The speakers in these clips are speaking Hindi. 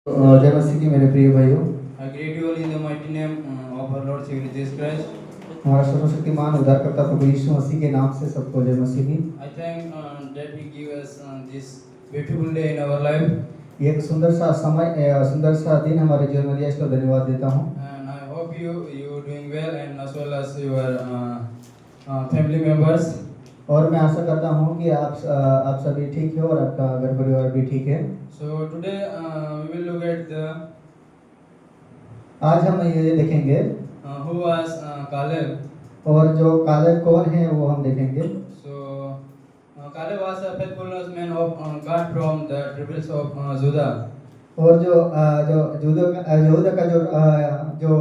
जय मसीह की मेरे प्रिय भाइयों, I greet you all in the mighty name of our Lord Savior Jesus Christ. हमारा सर्वशक्तिमान उद्धारकर्ता प्रभु यीशु मसीह के नाम से सबको जय मसीह की। I thank that He give us this beautiful day in our life, ये एक सुंदर सा समय सुंदर सा दिन हमारे जीवन में दिया, इसको धन्यवाद देता हूँ। and I hope you doing well and as well as your family members. और मैं आशा करता हूँ कि आप सभी ठीक हो और आपका घर परिवार भी ठीक है। So today we will look at the आज हम ये देखेंगे who was Caleb. और जो कालेब कौन है वो हम देखेंगे। So Caleb was a faithfulness man of God from the tribes of Judah. और जो यहूदा का जो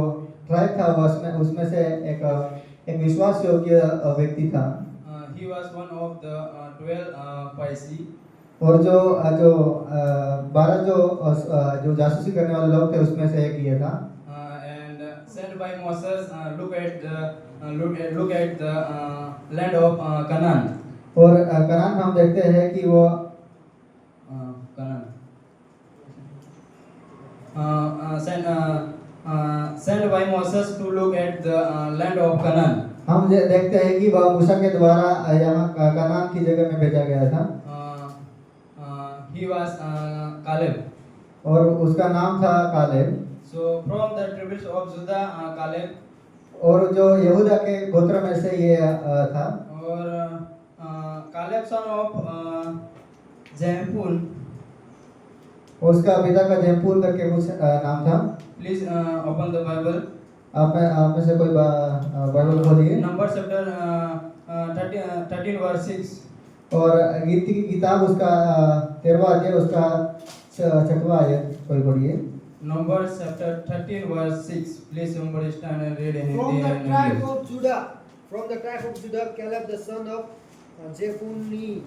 ट्राइब था वो उसमें से एक विश्वास योग्य व्यक्ति था। He was one of the 12 Paisi. और जो 12 जो जासूसी करने वाले लोग थे उसमें से एक ये था। And sent by Moses, look at the land of Canaan. और कनान में हम देखते हैं कि वो Canaan. Sent by Moses to look at the land of Canaan. हम देखते हैं कि वह मूसा के द्वारा यहाँ कनान की जगह में भेजा गया था। He was Caleb. और उसका नाम था Caleb. So from the tribes of Judah, Caleb. और जो यहूदा के गोत्र में से ये था। और Caleb son of Jephun. उसका पिता का जेपुल करके कुछ नाम था। Please open the Bible. आप में से कोई बाइबल खोलिए। Numbers chapter 13 verse 6. और गीत की किताब उसका 13वां अध्याय उसका 6वां आयत कोई पढ़िए। Numbers chapter 13 verse 6. Please somebody stand and read in From Hindi the and tribe English. of Judah, from the tribe of Judah, Caleb the son of Jephunneh.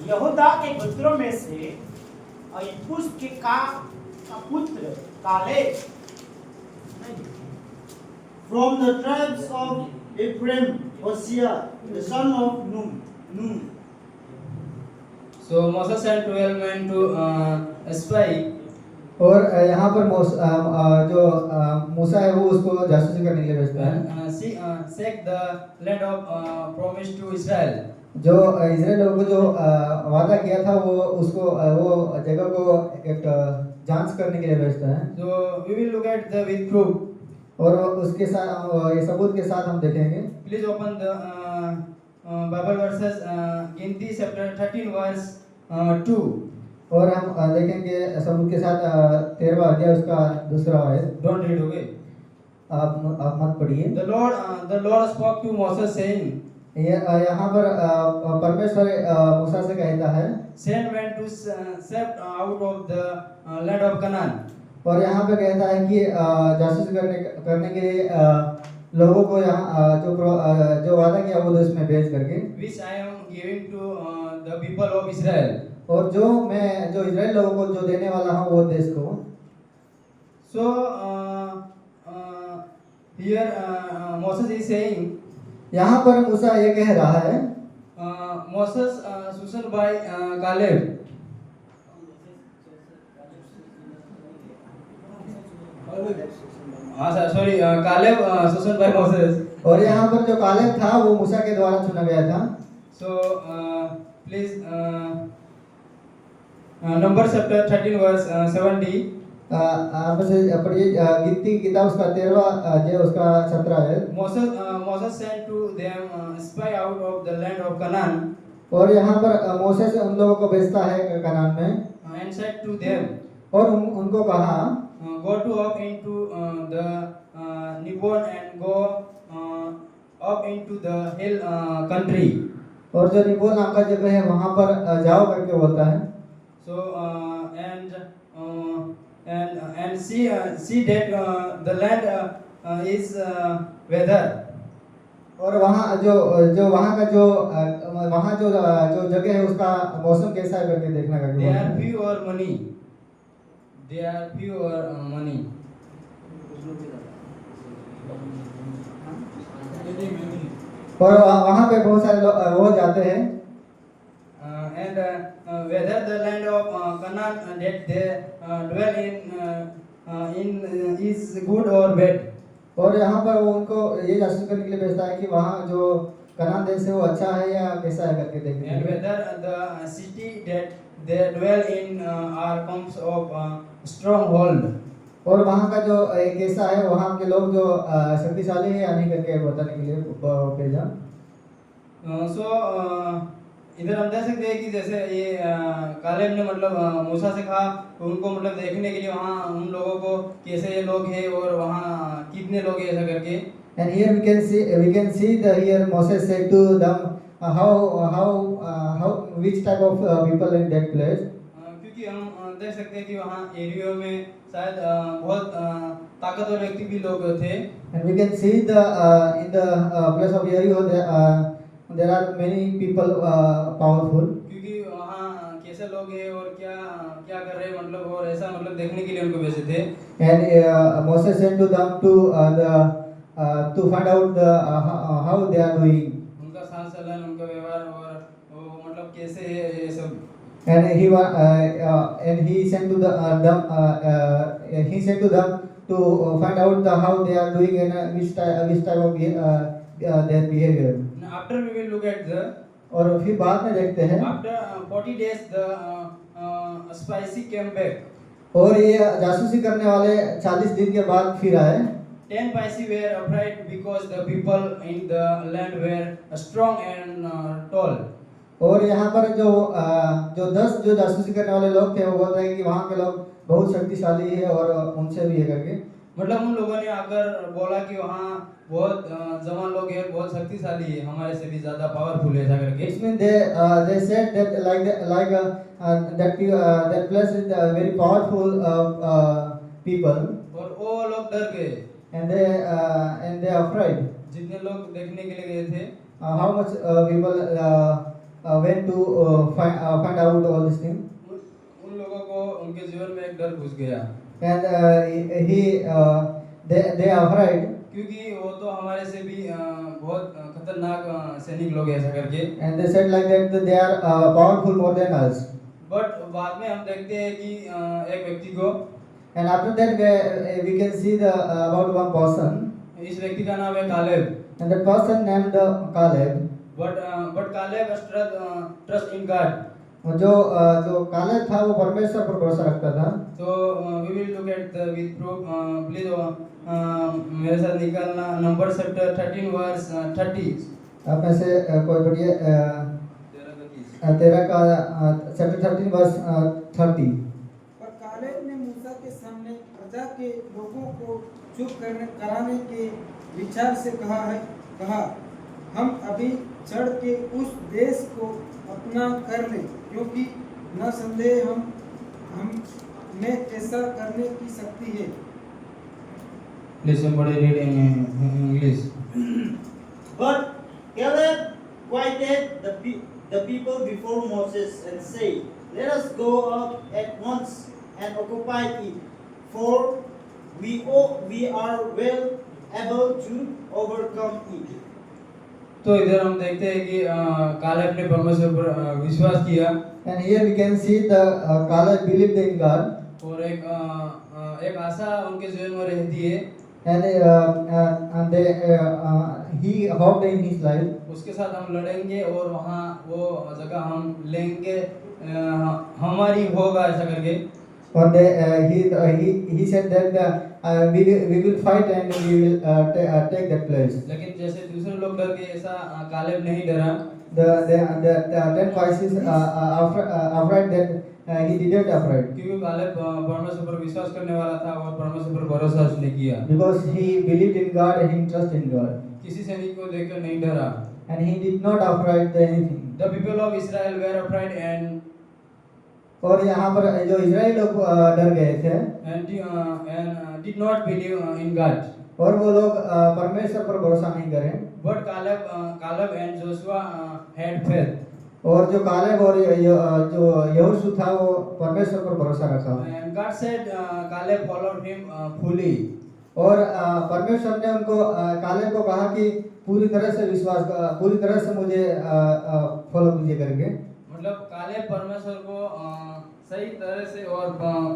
यहूदा के गोत्रों में से यपुस के का पुत्र Caleb. From the tribes of Ephraim, Hosea, the son of Nun. So Moses sent 12 men to spy. और यहाँ पर जो मूसा है वो उसको जासूसी करने के लिए भेजता है। And seek the land of promise to Israel. जो इजराइल लोगों को जो वादा किया था वो जगह को एक जांच करने के लिए भेजता है। So we will look at the with proof. और उसके साथ ये सबूत के साथ हम देखेंगे। Please open the Bible verses. Ginti chapter 13 verse 2. और हम देखेंगे सबूत के साथ 13वां अध्याय उसका 2रा आयत। Don't read, okay? आप मत पढ़िए। The Lord spoke to Moses saying, यहाँ पर परमेश्वर मूसा से कहता है, send men to sept out of the land of Canaan. और यहाँ पे कहता है कि जासूसी करने के लिए लोगों को यहाँ जो वादा किया वो देश में भेज करके, which I am giving to the people of Israel. और जो इजराइल लोगों को जो देने वाला हूँ वो देश को। So here Moses is saying, यहाँ पर मूसा ये कह रहा है, Moses chosen by Caleb. Sorry, Caleb chosen by Moses. और यहाँ पर जो कालेब था वो मूसा के द्वारा चुना गया था। So please Numbers chapter 13 verse 70. आप से पढ़िए गीत की किताब उसका 13वां अध्याय उसका 17 है। Moses sent to them spy out of the land of Canaan. और यहाँ पर मोसेस उन लोगों को भेजता है कनान में। And said to them, और उनको कहा, go to up into the Nibon and go up into the hill country. और जो निबोन नाम का जगह है वहाँ पर जाओ करके बोलता है। So and see that the land is weather. और वहाँ जो वहाँ का जो जगह है उसका मौसम कैसा है करके देखना करके They बोलता are है। few or money. They are few or money. और वहाँ पे बहुत सारे लोग जाते हैं। and whether the land of Canaan that they dwell in is good or bad. और यहाँ पर वो उनको ये जासूस करने के लिए भेजता है कि वहाँ जो कनान देश है वो अच्छा है या कैसा है करके देखने And के लिए। whether the city that they dwell in are comes of stronghold. और वहाँ का जो कैसा है, वहाँ के लोग जो शक्तिशाली है या नहीं करके बताने के लिए भेजा। इधर हम देख सकते हैं कि जैसे ये कालेब ने मतलब मूसा से कहा उनको मतलब देखने के लिए वहाँ उन लोगों को कैसे ये लोग हैं और वहाँ कितने लोग हैं ऐसा करके। And here we can see the here Moses said to them how which type of people in that place. क्योंकि हम देख सकते हैं कि वहाँ एरियो में शायद बहुत ताकतवर व्यक्ति भी लोग थे। And we can see the in the place of Jericho there are many people powerful. क्योंकि वहाँ कैसे लोग हैं और क्या क्या कर रहे हैं मतलब और ऐसा मतलब देखने के लिए उनको भेजे थे। And Moses sent to them to find out how they are doing. उनका साथ चलन उनका व्यवहार और वो मतलब कैसे है ये सब। And he sent to them to find out how they are doing and which type of their behavior. After we will look at the और फिर बाद में देखते हैं after 40 days the spicy came back. और ये जासूसी करने वाले 40 दिन के बाद फिर आए। 10 spicy were afraid because the people in the land were strong and tall. और यहाँ पर जो 10 जो जासूसी करने वाले लोग थे वो बोल रहे हैं कि वहाँ के लोग बहुत शक्तिशाली है और उनसे भी है करके। मतलब उन लोगों ने आकर बोला कि वहाँ बहुत जवान लोग हैं बहुत शक्तिशाली है हमारे से भी ज्यादा पावरफुल है ऐसा करके। It means they said that that place is very powerful people और वो लोग डर गए and they are afraid. जितने लोग देखने के लिए गए थे। How much people went to find out all these things. उन लोगों को उनके जीवन में एक डर घुस गया। And they are afraid. क्योंकि वो तो हमारे से भी बहुत खतरनाक सैनिक लोग हैं ऐसा करके। And they said like that they are powerful more than us. But बाद में हम देखते हैं कि एक व्यक्ति को And after that we can see about one person. इस व्यक्ति का नाम है Caleb. And that person named Caleb. But Caleb trust in God. जो कालेब था वो परमेश्वर पर भरोसा रखता था। तो we will look at the with proof please मेरे साथ निकालना नंबर चैप्टर 13 वर्स 30। आप में से कोई बढ़िए 13 का चैप्टर 13 वर्स 30। पर कालेब ने मूसा के सामने प्रजा के लोगों को चुप कराने के विचार से कहा हम अभी चढ़ के उस देश को अपना कर ले क्योंकि न संदेह हम में ऐसा करने की शक्ति है। Please somebody read in English. But Caleb quieted the people before Moses and said, "Let us go up at once and occupy it, for we are well able to overcome it." तो इधर हम देखते हैं कि कालेब ने परमेश्वर पर विश्वास किया। And here we can see the Caleb believed in God. और एक आशा उनके जीवन में रहती है। And he hoped in his life. उसके साथ हम लड़ेंगे और वहाँ वो जगह हम लेंगे हमारी होगा ऐसा करके। One day he said that we will fight and we will take that place. लेकिन जैसे दूसरे लोग डर गए ऐसा कालेब नहीं डरा। The 10 voices afraid that he didn't afraid. क्योंकि कालेब परमेश्वर पर विश्वास करने वाला था और परमेश्वर पर भरोसा उसने किया। Because he believed in God and he trusted in God. किसी सैनिक को देखकर नहीं डरा। And he did not afraid anything. The people of Israel were afraid and और यहाँ पर जो इजराइल लोग डर गए थे and did not believe in God. और वो लोग परमेश्वर पर भरोसा नहीं करें। But Caleb and Joshua had faith. और जो कालेब और जो यहोशू था वो परमेश्वर पर भरोसा रखा। And God said Caleb followed him fully. और परमेश्वर ने उनको कालेब को कहा कि पूरी तरह से मुझे फॉलो कीजिए करके। मतलब काले परमेश्वर को सही तरह से और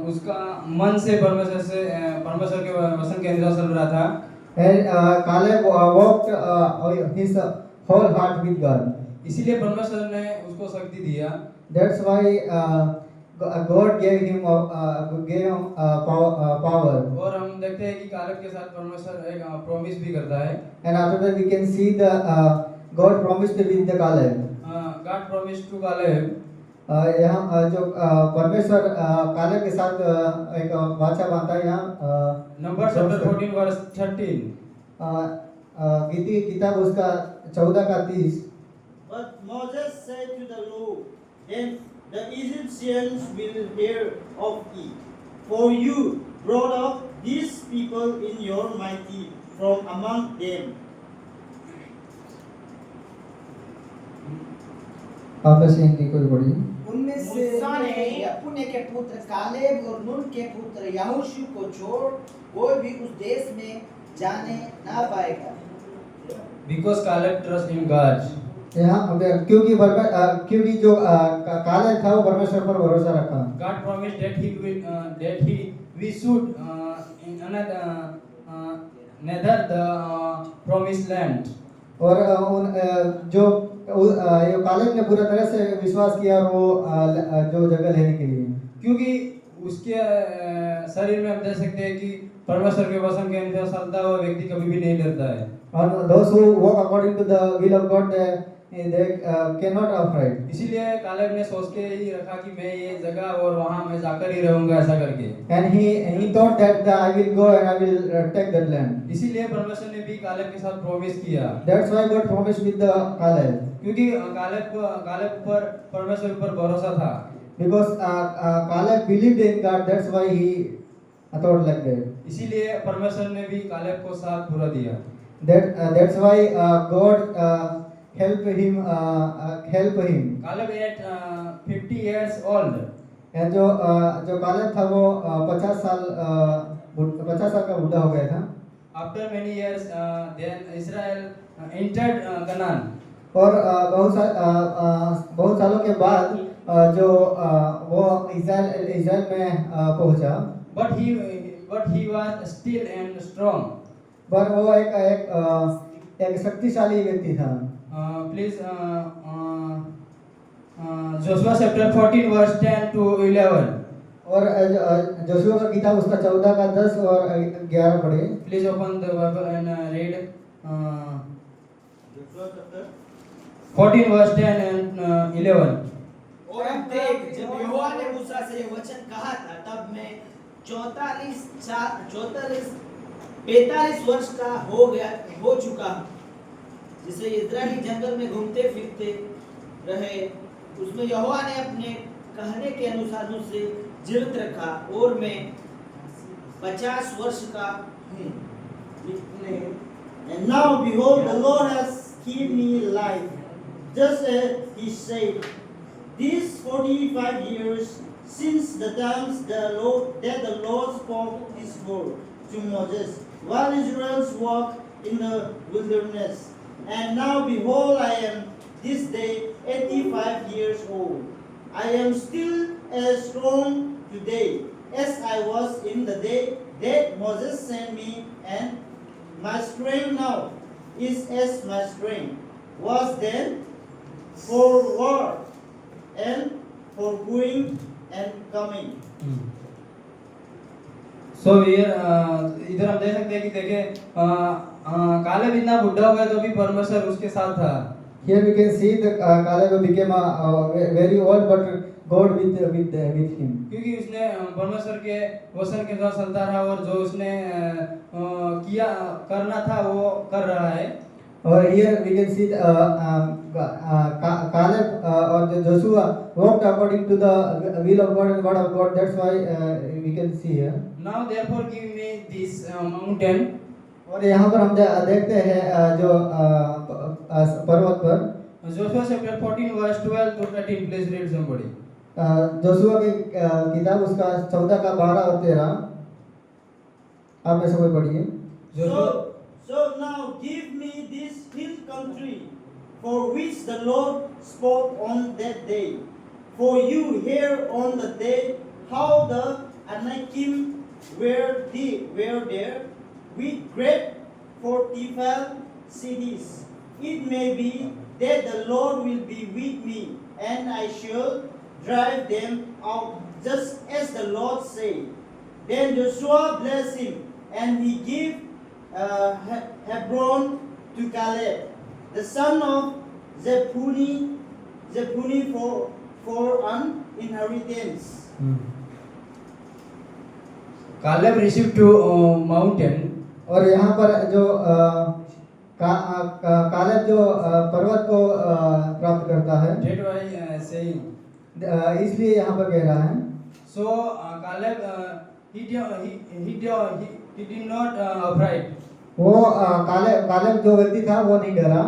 उसका मन से परमेश्वर के वचन के अनुसार चल रहा था। And Caleb walked his whole heart with God. इसीलिए परमेश्वर ने उसको शक्ति दिया। That's why God gave him power. और हम देखते हैं कि कालेब के साथ परमेश्वर एक प्रॉमिस भी करता है। And after that we can see the God promised with the Caleb. God promised to Caleb। यहाँ जो परमेश्वर कालेब के साथ एक वाचा बांधता है यहाँ नंबर चैप्टर 14 वर्स 13। गीती किताब उसका 14-30। But Moses said to the Lord, then the Egyptians will hear of it, for you brought up these people in your mighty from among them. आपस में हिंदी कोई पढ़ी? उनमें से मूसा ने यपुन्ने के पुत्र कालेब और नून के पुत्र यहोशू को छोड़ कोई भी उस देश में जाने ना पाएगा। Because Caleb trust in God। यहाँ क्योंकि जो कालेब था वो परमेश्वर पर भरोसा रखा। God promised that we should neither the promised land। और ये कालेब ने पूरा तरह से विश्वास किया और वो जो जगह लेने के लिए, क्योंकि उसके शरीर में हम देख सकते हैं कि परमेश्वर के वचन के अनुसार चलता हुआ व्यक्ति कभी भी नहीं डरता है। और those who walk according to the will of God they cannot afraid। इसीलिए कालेब ने सोच के ही रखा कि मैं ये जगह और वहां मैं जाकर ही रहूंगा ऐसा करके। And he thought that I will go and I will take that land। इसीलिए परमेश्वर ने भी कालेब के साथ प्रॉमिस किया। That's why God promised with the Caleb। क्योंकि कालेब पर परमेश्वर पर भरोसा था। Because Caleb believed in God, that's why he thought like that। इसीलिए परमेश्वर ने भी कालेब को साथ पूरा दिया। That's why God help him। Caleb at 50 years old। And जो कालेब था वो 50 साल का बूढ़ा हो गया था। After many years, then Israel entered Canaan। और बहुत सालों के बाद जो वो इज़राइल में पहुंचा। But he was still and strong। पर वो एक शक्तिशाली व्यक्ति था। Please Joshua chapter 14 verse 10 to 11। और जोशुआ का किताब उसका 14 का 10 और 11 पढ़े। Please open the Bible and read Joshua chapter 14 verse 10 and 11। और अब देख, जब यहोवा ने मूसा से ये वचन कहा था, तब मैं 45 वर्ष का हो चुका हूँ। जिसे इस्राएली जंगल में घूमते फिरते रहे, उसमें यहोवा ने अपने कहने के अनुसार मुझसे जीवित रखा और मैं 50 वर्ष का हूँ। And now behold, the Lord has kept me alive, just as He said. These 45 years since the times that the Lord spoke His word to Moses, while Israel walked in the wilderness. And now behold, I am this day 85 years old. I am still as strong today as I was in the day that Moses sent me, and my strength now is as my strength was then, for war and for going and coming. So here इधर हम देख सकते हैं कि देखिए कालेब इतना बुढ़ा हो गया तो भी परमेश्वर उसके साथ था। Here we can see that Caleb became very old, but God with him। क्योंकि उसने परमेश्वर के वचन के साथ चलता रहा और जो उसने करना था वो कर रहा है। और here we can see Caleb or Joshua walked according to the will of God and word of God। That's why we can see here। Now therefore give me this mountain। और यहाँ पर हम देखते हैं जो पर्वत पर Joshua chapter 14 verse 12 to 13। Please read somebody। Joshua की किताब उसका 14 का 12 और 13 आप में से कोई पढ़िए। So now give me this hill country for which the Lord spoke on that day, For you hear on the day how the Anakim were there with great fortified cities. It may be that the Lord will be with me, and I shall drive them out, just as the Lord said. Then Joshua blessed him, and he gave Hebron to Caleb, the son of Jephunneh, for an inheritance. Caleb received to mountain. और यहाँ पर जो कालेब जो पर्वत को प्राप्त करता है, That why saying. इसलिए यहाँ पर कह रहा है. So Caleb he did not afraid. वो कालेब जो व्यक्ति था वो नहीं डरा.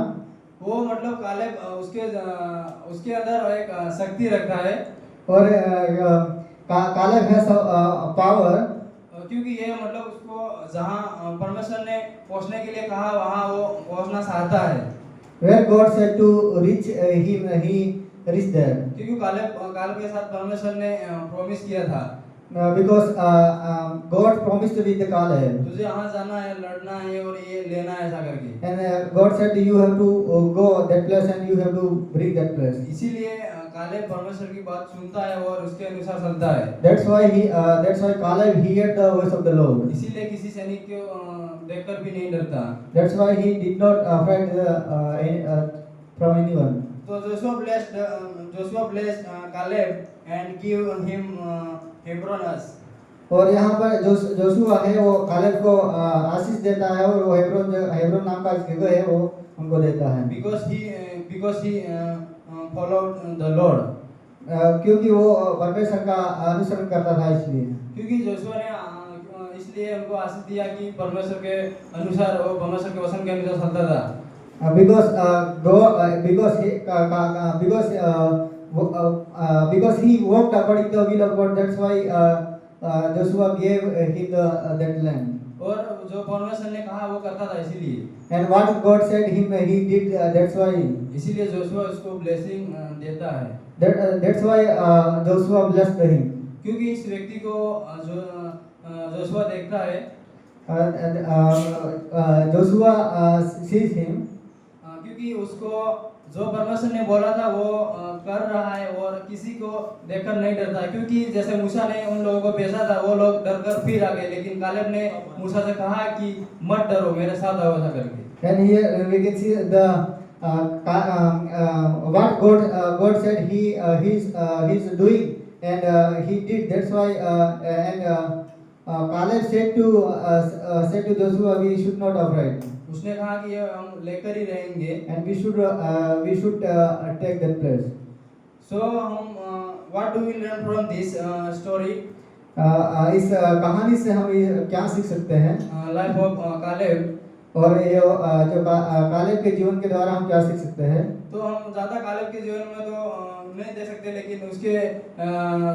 वो मतलब कालेब उसके अंदर एक शक्ति रखता है. और कालेब है पावर, क्योंकि ये मतलब उसको जहाँ परमेश्वर ने पहुँचने के लिए कहा वहाँ वो पहुँचना चाहता है. where God said to reach him, he reached there. क्योंकि कालेब के साथ परमेश्वर ने प्रॉमिस किया था. Because God promised with the Caleb, तुझे यहाँ जाना है, लड़ना है और ये लेना है ऐसा करके. and God said you have to go that place and you have to bring that place. इसीलिए कालेब परमेश्वर की बात सुनता है और उसके अनुसार चलता है. That's why Caleb heard the voice of the Lord. इसीलिए किसी सैनिक को देखकर भी नहीं डरता. That's why he did not afraid from anyone. So Joshua blessed Caleb and give him Hebron as. और यहाँ पर जोशुआ है वो कालेब को आशीष देता है और वो हेब्रोन नाम का जगह है वो उनको देता है. Because he followed the Lord. क्योंकि वो परमेश्वर का अनुसरण करता था इसलिए. क्योंकि जोशुआ ने इसलिए उनको आशीष दिया कि परमेश्वर के अनुसार वो परमेश्वर के वचन के अनुसार चलता था. Because he walked according to the will of God, that's why Joshua gave him that land. और जो परमेश्वर ने कहा वो करता था इसीलिए. And what God said him, he did. That's why. इसीलिए जोशुआ उसको ब्लेसिंग देता है. That's why Joshua blessed him. क्योंकि इस व्यक्ति को जो जोशुआ देखता है. Joshua sees him. क्योंकि उसको जो परमेश्वर ने बोला था वो कर रहा है और किसी को देखकर नहीं डरता. क्योंकि जैसे मूसा ने उन लोगों को भेजा था वो लोग डरकर फिर आ गए, लेकिन कालेब ने मूसा से कहा कि मत डरो, मेरे साथ आओ ऐसा करके. And here we can see the what God said he's doing, and he did. That's why Caleb said to Joshua, we should not afraid. उसने कहा कि ये हम लेकर ही रहेंगे. And we should take that place. So what do we learn from this story? इस कहानी से हम क्या सीख सकते हैं? Life of Caleb. और ये जो कालेब के जीवन के द्वारा हम क्या सीख सकते हैं? तो हम ज्यादा कालेब के जीवन में तो नहीं दे सकते, लेकिन उसके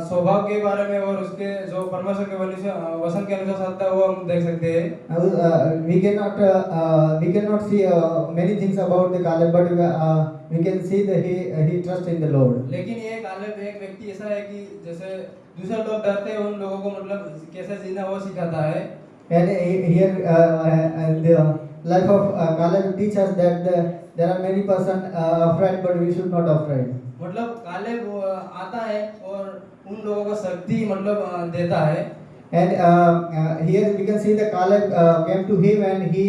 स्वभाव के बारे में और उसके जो परमेश्वर के वचन के अनुसार चलता है वो हम देख सकते हैं. We cannot see many things about the Caleb, but we can see that he trusts in the Lord. लेकिन ये कालेब एक व्यक्ति ऐसा है कि जैसे दूसरे लोग डरते हैं उन लोगों को मतलब कैसे जीना वो सिखाता है. And here the life of Caleb teaches us that there are many person afraid, but we should not afraid. मतलब कालेब आता है और उन लोगों को शक्ति मतलब देता है. And here we can see that Caleb came to him and he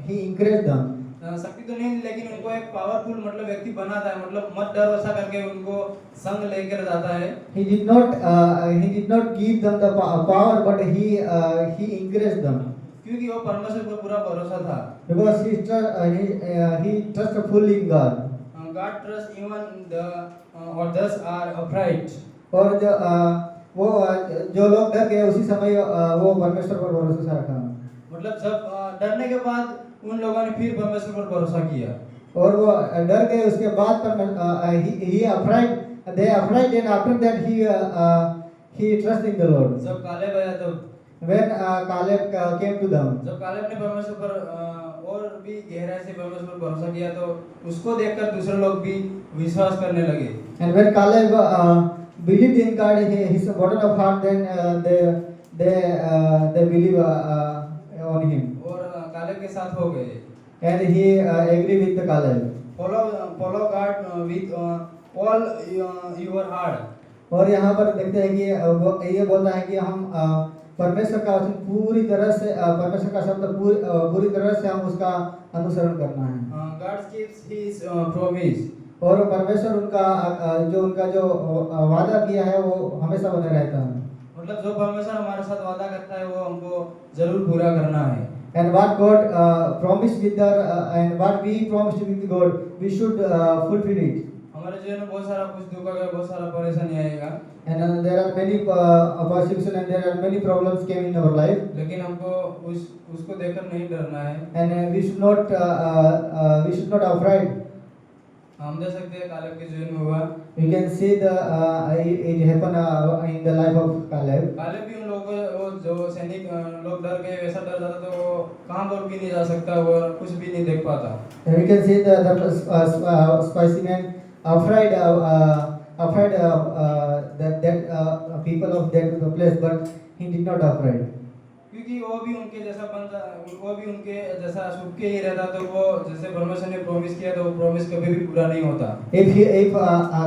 encouraged them. शक्ति तो नहीं, लेकिन उनको एक पावरफुल मतलब व्यक्ति बनाता है. मतलब मत डरो ऐसा करके उनको संग लेकर जाता है. He did not give them the power, but he encouraged them. क्योंकि वो परमेश्वर पर पूरा भरोसा था. Because he trusted fully in God. God trusts even the others are upright. और जो लोग डर गए उसी समय वो परमेश्वर पर भरोसा रखा. मतलब जब डरने के बाद उन लोगों ने फिर परमेश्वर पर भरोसा किया. और वो डर गए उसके बाद he afraid, they afraid, and after that he trusted in the Lord. जब कालेब आया तब When Caleb came to them, जब कालेब ने परमेश्वर पर वो और भी गहराई से परमेश्वर पर भरोसा किया तो उसको देखकर दूसरे लोग भी विश्वास करने लगे। And when Caleb believed in God, his bottom of heart, then they believe on him, और कालेब के साथ हो गए। and he agree with the Caleb. Follow God with all your heart। और यहाँ पर देखते हैं कि ये बोलता है कि हम परमेश्वर का वचन पूरी तरह से परमेश्वर का शब्द पूरी तरह से हम उसका अनुसरण करना है। God keeps his promise। और परमेश्वर उनका जो वादा किया है वो हमेशा बने रहता है। मतलब जो परमेश्वर हमारे साथ वादा करता है वो हमको जरूर पूरा करना है। And what God promised with and what we promised with God, we should fulfill it. हमारे जीवन में बहुत सारा कुछ दुख आएगा, बहुत सारा परेशानी आएगा। And there are many persecution and there are many problems came in our life. लेकिन हमको उसको देखकर नहीं डरना है। And we should not afraid. हम देख सकते हैं कालेब के जीवन में हुआ। We can see it happen in the life of Caleb. Caleb भी उन लोगों वो जो सैनिक लोग डर गए वैसा डर जाता तो वो कहाँ पर भी नहीं जा सकता वो कुछ भी नहीं देख पाता। And we can see the spicy man afraid that people of that place, but he did not afraid. क्योंकि वो भी उनके जैसा सुख के ही रहता तो वो जैसे परमेश्वर ने प्रॉमिस किया तो वो प्रॉमिस कभी भी पूरा नहीं होता। If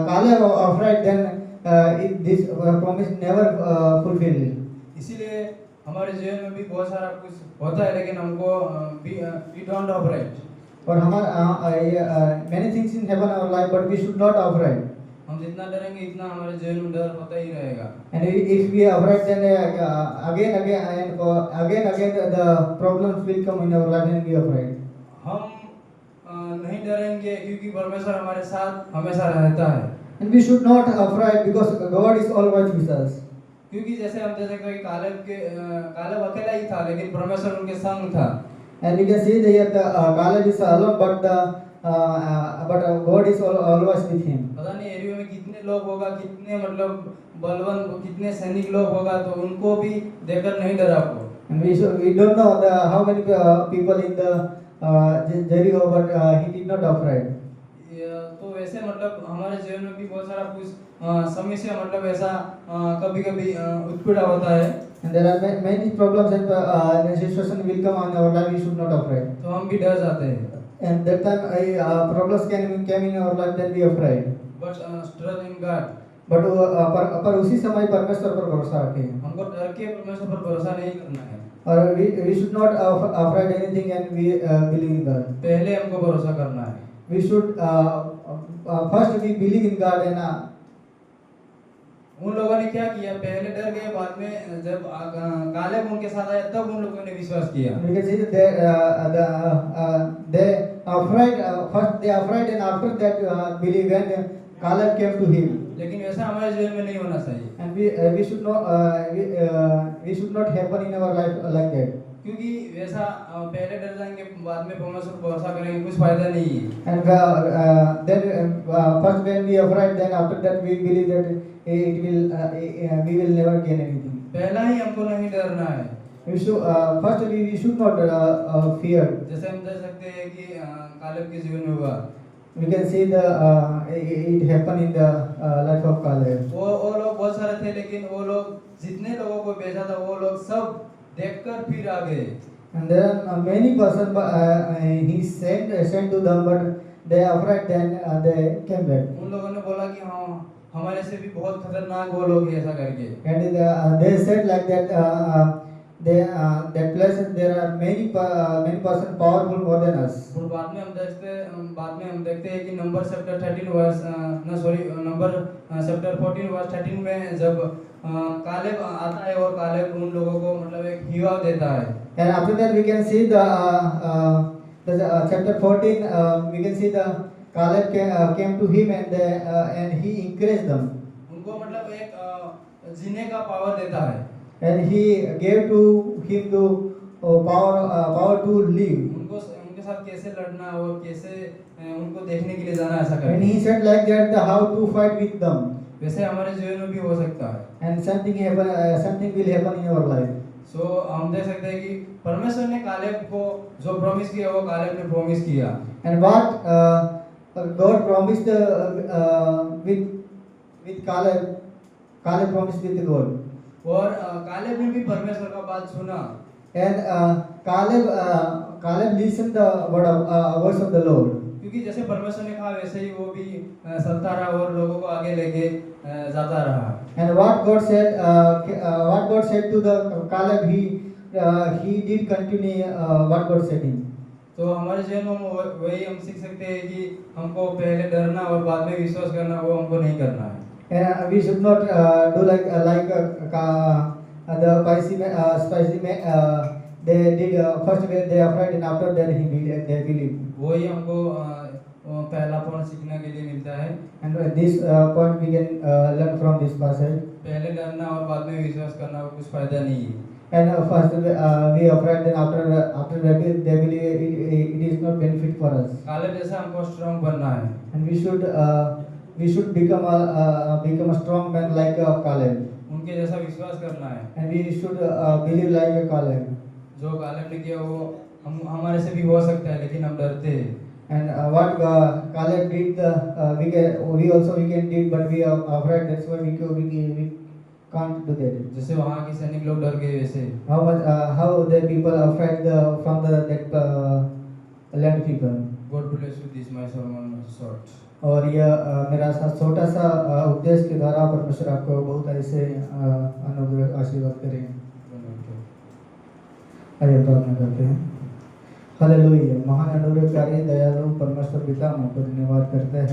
Caleb afraid, then this promise never fulfilled. इसीलिए हमारे जीवन में भी बहुत सारा कुछ होता है लेकिन हमको we don't afraid। और many things in heaven our life, but we should not afraid. हम जितना डरेंगे इतना हमारे जीवन में डर होता ही रहेगा। And if we are afraid, then again the problems will come in our life and we are afraid. हम नहीं डरेंगे क्योंकि परमेश्वर हमारे साथ हमेशा रहता है। And we should not afraid because God is always with us. क्योंकि जैसे हम देख सकते हैं कि कालेब अकेला ही था लेकिन परमेश्वर उनके संग था। And we can see that Caleb is alone, but God is always with him. पता नहीं एरिया में कितने लोग होगा, कितने मतलब बलवान कितने सैनिक लोग होगा तो उनको भी देखकर नहीं डरा वो। And we don't know how many people in the Jericho, but he did not afraid. तो वैसे मतलब हमारे जीवन में भी बहुत सारा कुछ समस्या मतलब ऐसा कभी-कभी उत्पीड़ा होता है। And there are many problems and situation will come on our life. We should not afraid. तो हम भी डर जाते हैं। And that time problems came in our life, then we afraid. But trust in God। But पर उसी समय परमेश्वर पर भरोसा रखें। हमको डर के परमेश्वर पर भरोसा नहीं करना है। और we should not afraid anything and we believe in God. पहले हमको भरोसा करना है। We should first we believe in God and उन लोगों ने क्या किया, पहले डर गए, बाद में जब कालेब उनके साथ आया तब उन लोगों ने विश्वास किया। we can see that they afraid first they afraid and after that believe when Caleb came to him. लेकिन वैसा हमारे जीवन में नहीं होना चाहिए। And we should not happen in our life like that. क्योंकि वैसा पहले डर जाएंगे बाद में परमेश्वर पर भरोसा करेंगे कुछ फायदा नहीं है। And then first when we afraid, then after that we believe that we will never gain anything. पहला ही हमको नहीं डरना है। We should first we should not fear. जैसे हम देख सकते हैं कि कालेब के जीवन में हुआ। We can see it happen in the life of Caleb. वो लोग बहुत सारे थे लेकिन वो लोग जितने लोगों को भेजा था वो लोग सब देखकर फिर आ गए। And there are many persons, he sent to them, but they are afraid. Then they came back. उन लोगों ने बोला कि हाँ हमारे से भी बहुत खतरनाक वो लोग हैं ऐसा करके। And they said like that. That place there are many persons powerful more than us. और बाद में हम देखते हैं कि number chapter 13 verse number chapter 14 verse 13 में जब कालेब आता है और कालेब उन लोगों को मतलब एक हिवाव देता है। And after that we can see the chapter 14. We can see the Caleb came to him and he encouraged them. उनको मतलब एक जीने का पावर देता है। And he gave to him power to live. उनके साथ कैसे लड़ना और कैसे उनको देखने के लिए जाना ऐसा And करके। he said like that how to fight with them. वैसे हमारे जीवन में भी हो सकता है। And something will happen in your life. सो हम देख सकते हैं कि परमेश्वर ने कालेब को जो प्रॉमिस किया वो कालेब ने प्रॉमिस किया। And what God promised with Caleb, Caleb promised with God. और कालेब ने भी परमेश्वर का बात सुना। And Caleb listened the words of the Lord. क्योंकि जैसे परमेश्वर ने कहा वैसे ही वो भी चलता रहा और लोगों को आगे लेके जाता रहा। And what God said to the Caleb, he did continue what God said him. तो हमारे जीवन में वही हम सीख सकते हैं कि हमको पहले डरना और बाद में विश्वास करना वो हमको नहीं करना है। And we should not do like the spicy man. They did first when they afraid and after that they believe. वही हमको पहला पॉइंट सीखने के लिए मिलता है। And this point we can learn from this passage. पहले डरना और बाद में विश्वास करना कुछ फायदा नहीं है। And first we afraid, then after that they believe it is not benefit for us. Caleb जैसा हमको स्ट्रांग बनना है। And we should become a strong man like Caleb. उनके जैसा विश्वास करना है। And we should believe like Caleb. जो कालेब ने किया वो हमारे से भी हो सकता है लेकिन हम डरते हैं। And what Caleb did, we also can do, but we are afraid. That's why we can't do that. जैसे वहाँ के सैनिक लोग डर गए वैसे How the people are afraid from that land people. God bless you this my sermon short। और यह मेरा छोटा सा उपदेश के द्वारा परमेश्वर आपको बहुत ऐसे अनुग्रह आशीर्वाद करें। आइए प्रार्थना करते हैं। हालेलुया। महान अनुग्रहकारी दयालु परमेश्वर पिता आपको धन्यवाद करते हैं।